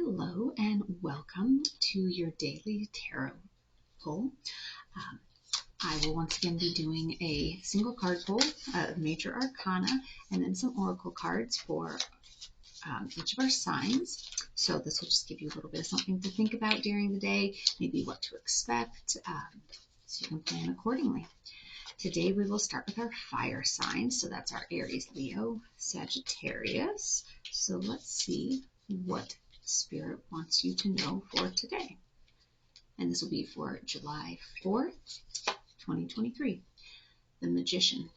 Hello and welcome to your daily tarot pull. I will once again be doing a single card pull of Major Arcana and then some oracle cards for each of our signs. So this will just give you a little bit of something to think about during the day, maybe what to expect, so you can plan accordingly. Today we will start with our fire signs. So that's our Aries, Leo, Sagittarius. So let's see what Spirit wants you to know for today. And this will be for July 4th, 2023. The Magician.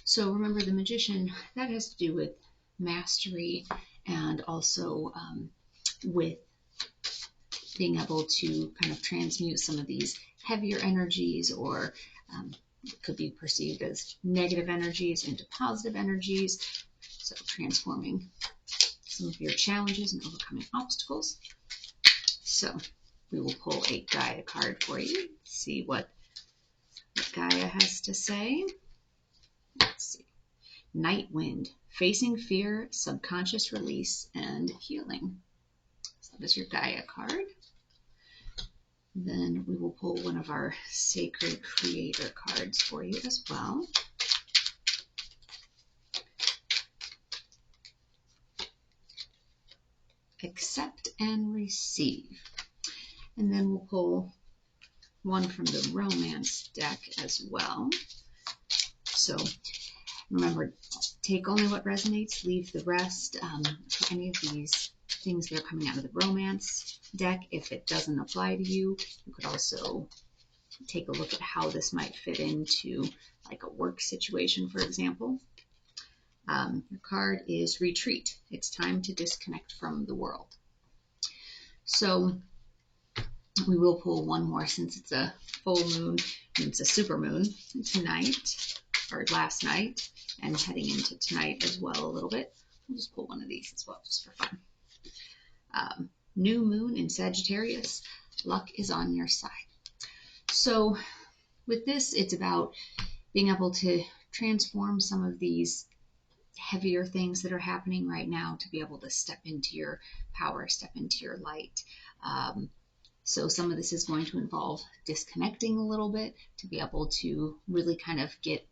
So remember, the Magician, that has to do with mastery and also with being able to kind of transmute some of these heavier energies, or it could be perceived as negative energies into positive energies. So transforming some of your challenges and overcoming obstacles. So we will pull a Gaia card for you, see what Gaia has to say. Let's see. Night Wind, facing fear, subconscious release, and healing. So that is your Gaia card. Then we will pull one of our Sacred Creator cards for you as well. Accept and receive. And then we'll pull one from the Romance deck as well. So remember, take only what resonates, leave the rest. For any of these things that are coming out of the Romance deck, if it doesn't apply to you, you could also take a look at how this might fit into like a work situation, for example. Your card is Retreat. It's time to disconnect from the world. So we will pull one more since it's a full moon and it's a super moon tonight, or last night, and heading into tonight as well a little bit. We'll just pull one of these as well, just for fun. New moon in Sagittarius, luck is on your side. So with this, it's about being able to transform some of these heavier things that are happening right now to be able to step into your power, step into your light. So some of this is going to involve disconnecting a little bit to be able to really kind of get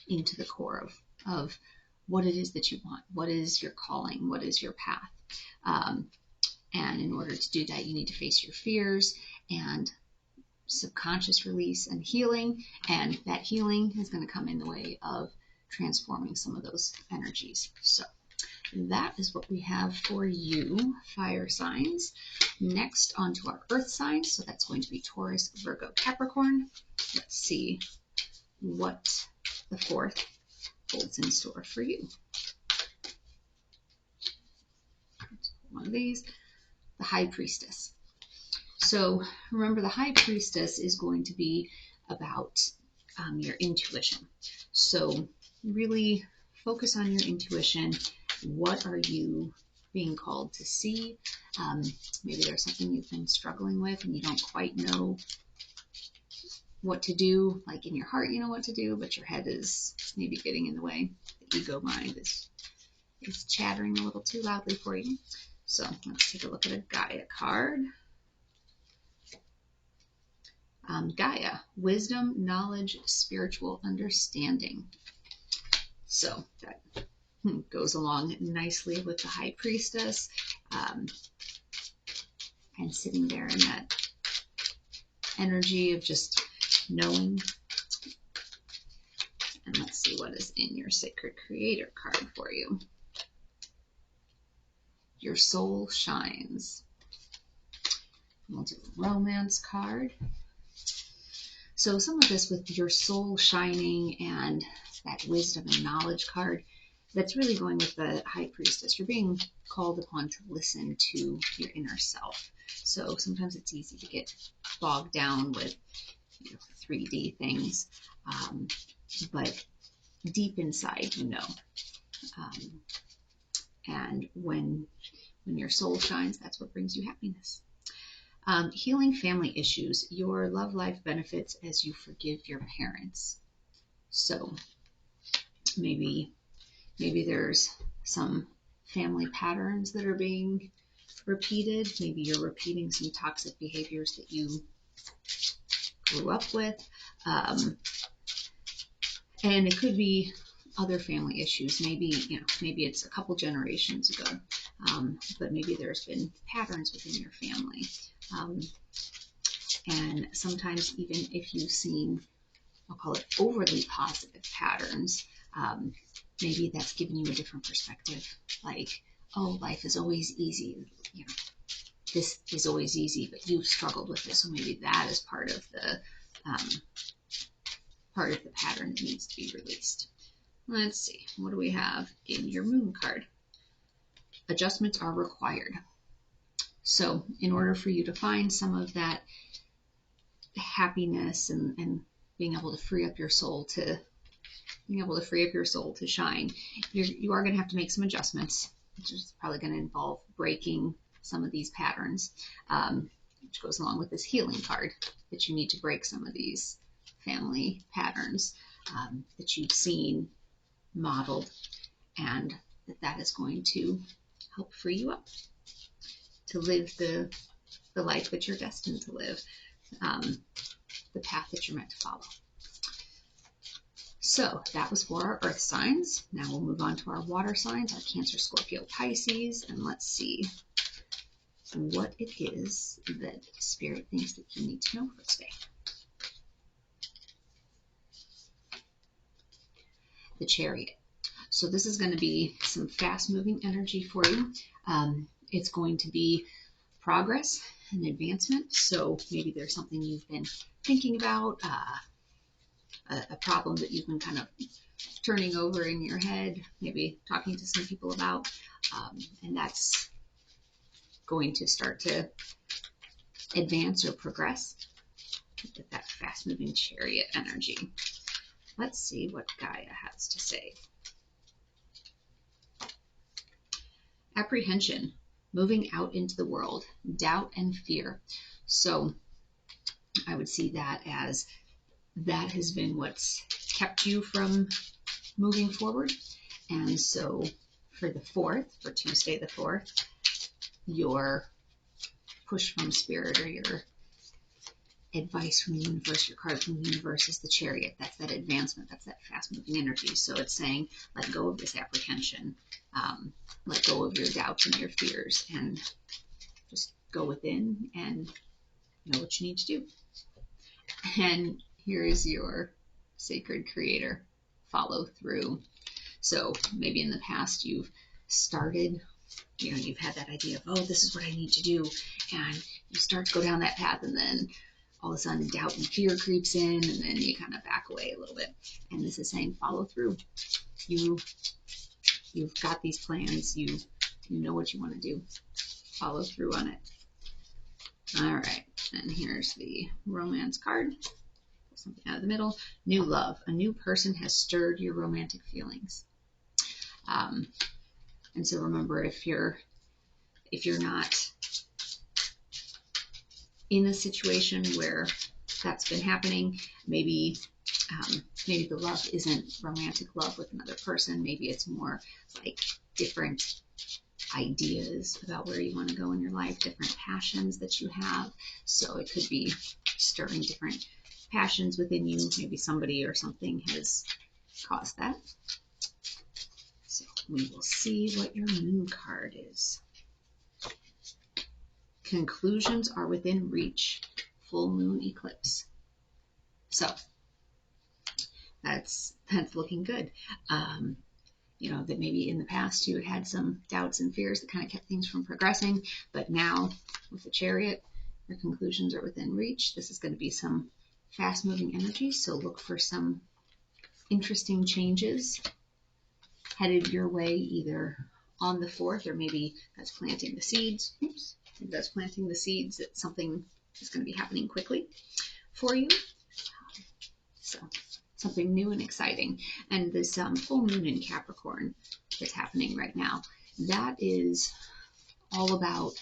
into the core of what it is that you want, what is your calling, what is your path. And in order to do that, you need to face your fears and subconscious release and healing. And that healing is going to come in the way of transforming some of those energies. So that is what we have for you, fire signs. Next, onto our earth signs. So that's going to be Taurus, Virgo, Capricorn. Let's see what the 4th holds in store for you. One of these, the High Priestess. So remember, the High Priestess is going to be about your intuition. So really focus on your intuition. What are you being called to see? Maybe there's something you've been struggling with and you don't quite know what to do. Like in your heart, you know what to do, but your head is maybe getting in the way. The ego mind is chattering a little too loudly for you. So let's take a look at a Gaia card. Gaia, wisdom, knowledge, spiritual understanding. So that goes along nicely with the High Priestess, and sitting there in that energy of just knowing. And let's see what is in your Sacred Creator card for you. Your soul shines. We'll do a Romance card. So some of this with your soul shining and that wisdom and knowledge card, that's really going with the High Priestess. You're being called upon to listen to your inner self. So sometimes it's easy to get bogged down with 3D things, but deep inside, you know. And when your soul shines, that's what brings you happiness. Healing family issues. Your love life benefits as you forgive your parents. So maybe there's some family patterns that are being repeated. Maybe you're repeating some toxic behaviors that you grew up with. And it could be other family issues. Maybe, maybe it's a couple generations ago, but maybe there's been patterns within your family. And sometimes even if you've seen, I'll call it overly positive patterns, maybe that's giving you a different perspective. Like, oh, life is always easy. This is always easy, but you've struggled with this. So maybe that is part of the pattern that needs to be released. Let's see, what do we have in your moon card? Adjustments are required. So in order for you to find some of that happiness and being able to free up your soul to shine, you are going to have to make some adjustments, which is probably going to involve breaking some of these patterns, which goes along with this healing card, that you need to break some of these family patterns that you've seen modeled, and that is going to help free you up to live the life that you're destined to live, the path that you're meant to follow. So that was for our earth signs. Now we'll move on to our water signs, our Cancer, Scorpio, Pisces, and let's see what it is that Spirit thinks that you need to know for today. The Chariot. So this is going to be some fast-moving energy for you. It's going to be progress and advancement. So maybe there's something you've been thinking about, a problem that you've been kind of turning over in your head, maybe talking to some people about, and that's going to start to advance or progress with that fast-moving Chariot energy. Let's see what Gaia has to say. Apprehension, moving out into the world, doubt and fear. So I would see that as that has been what's kept you from moving forward. And so for the 4th, for Tuesday the 4th, your push from Spirit, or your advice from the universe, your card from the universe, is the Chariot. That's that advancement. That's that fast-moving energy. So it's saying, let go of this apprehension. Let go of your doubts and your fears, and just go within and know what you need to do. And here is your sacred creator, follow through. So maybe in the past you've started, you've had that idea of, oh, this is what I need to do. And you start to go down that path, and then all of a sudden doubt and fear creeps in, and then you kind of back away a little bit. And this is saying, follow through. You've got these plans. You know what you want to do. Follow through on it. All right. And here's the romance card. Pull something out of the middle. New love. A new person has stirred your romantic feelings. And so remember, if you're not in a situation where that's been happening, maybe the love isn't romantic love with another person. Maybe it's more like different ideas about where you want to go in your life, different passions that you have. So it could be stirring different passions within you. Maybe somebody or something has caused that. So we will see what your moon card is. Conclusions are within reach. Full moon eclipse. So that's looking good. That maybe in the past you had some doubts and fears that kind of kept things from progressing, but now with the Chariot, your conclusions are within reach. This is going to be some fast-moving energy, so look for some interesting changes headed your way, either on the 4th, or maybe that's planting the seeds. Maybe that's planting the seeds that something is going to be happening quickly for you. So something new and exciting. And this full moon in Capricorn that's happening right now, that is all about,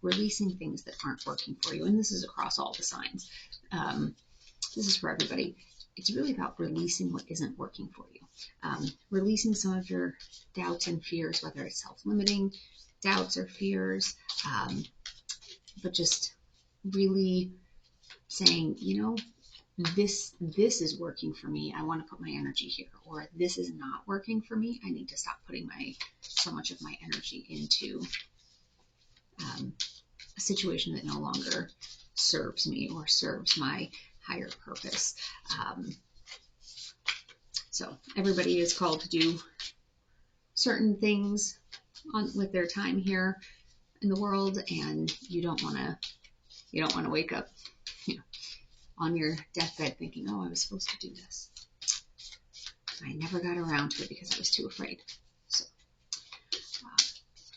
releasing things that aren't working for you. And this is across all the signs. This is for everybody. It's really about releasing what isn't working for you. Releasing some of your doubts and fears, whether it's self-limiting doubts or fears, But just really saying, you know, this is working for me. I want to put my energy here. Or this is not working for me. I need to stop putting so much of my energy into a situation that no longer serves me or serves my higher purpose. So everybody is called to do certain things with their time here in the world, and you don't want to wake up, you know, on your deathbed thinking, oh, I was supposed to do this. I never got around to it because I was too afraid. So,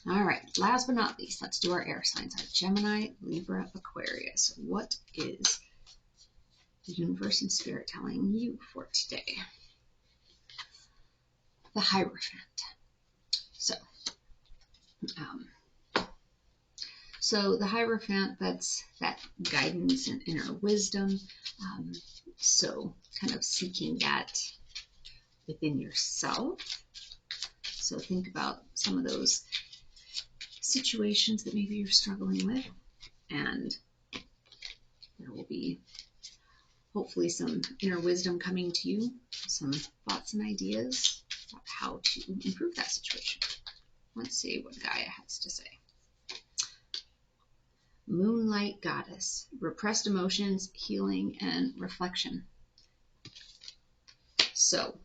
all right, last but not least, let's do our air signs. Our Gemini, Libra, Aquarius. What is the universe and spirit telling you for today? The Hierophant. So the Hierophant, that's that guidance and inner wisdom. So kind of seeking that within yourself. So think about some of those situations that maybe you're struggling with, and there will be hopefully some inner wisdom coming to you, some thoughts and ideas about how to improve that situation. Let's see what Gaia has to say. Moonlight Goddess, repressed emotions, healing, and reflection. So,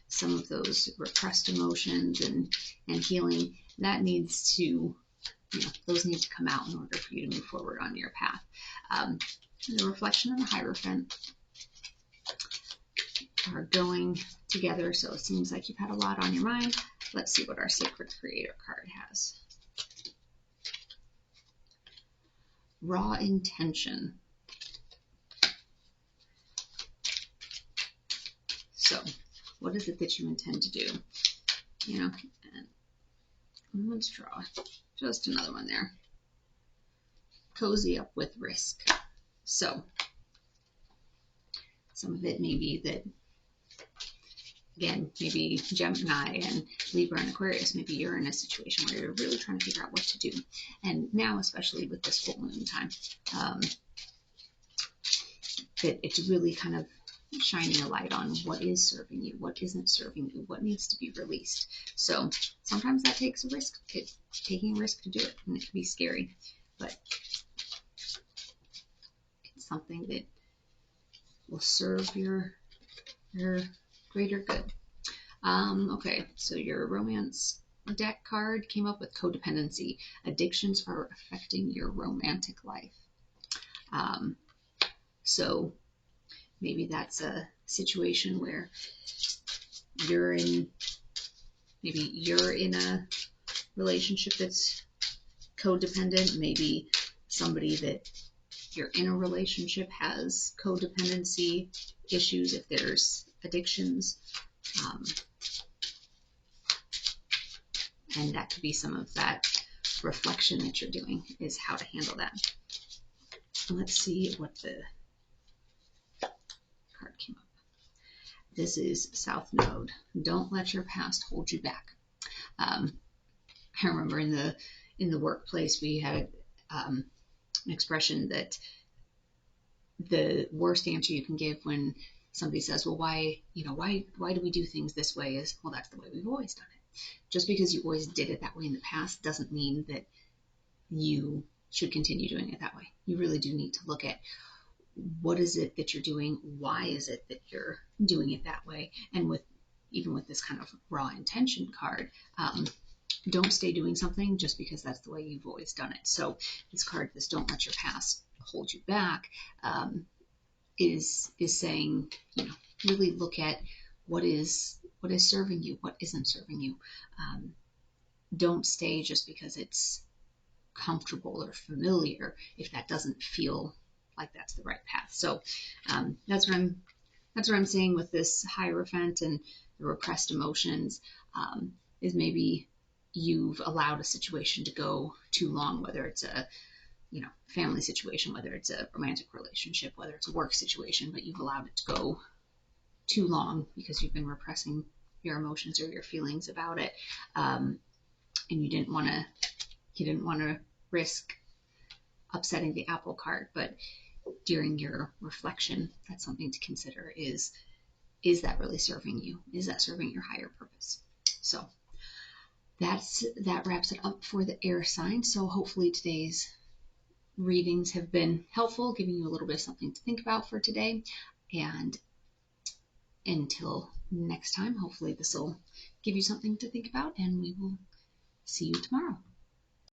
some of those repressed emotions and healing, that needs to, you know, those need to come out in order for you to move forward on your path. The reflection and the Hierophant are going together, so it seems like you've had a lot on your mind. Let's see what our Sacred Creator card has. Raw intention. So, what is it that you intend to do? You know, and let's draw just another one there. Cozy up with risk. So, some of it may be that, again, maybe Gemini and Libra and Aquarius, maybe you're in a situation where you're really trying to figure out what to do. And now, especially with this full moon time, that it's really kind of shining a light on what is serving you, what isn't serving you, what needs to be released. So sometimes that takes a risk. It's taking a risk to do it, and it can be scary, but it's something that will serve your greater good. Okay, so your romance deck card came up with codependency. Addictions are affecting your romantic life. So maybe that's a situation where you're in a relationship that's codependent. Maybe somebody that you're in a relationship has codependency issues, if there's addictions. And that could be some of that reflection that you're doing, is how to handle that. Let's see what the card came up. This is South Node. Don't let your past hold you back. I remember in the workplace we had an expression that the worst answer you can give when somebody says, well, why do we do things this way, is, well, that's the way we've always done it. Just because you always did it that way in the past doesn't mean that you should continue doing it that way. You really do need to look at, what is it that you're doing? Why is it that you're doing it that way? And even with this kind of raw intention card, don't stay doing something just because that's the way you've always done it. So this card, this don't let your past hold you back, is saying, really look at what is serving you, what isn't serving you. Don't stay just because it's comfortable or familiar if that doesn't feel like that's the right path. So that's what I'm saying with this Hierophant and the repressed emotions, is maybe you've allowed a situation to go too long, whether it's a family situation, whether it's a romantic relationship, whether it's a work situation, but you've allowed it to go too long because you've been repressing your emotions or your feelings about it, and you didn't want to risk upsetting the apple cart. But during your reflection, that's something to consider: is that really serving you? Is that serving your higher purpose? So that wraps it up for the air sign. So hopefully today's readings have been helpful, giving you a little bit of something to think about for today. And until next time, hopefully this will give you something to think about, and we will see you tomorrow.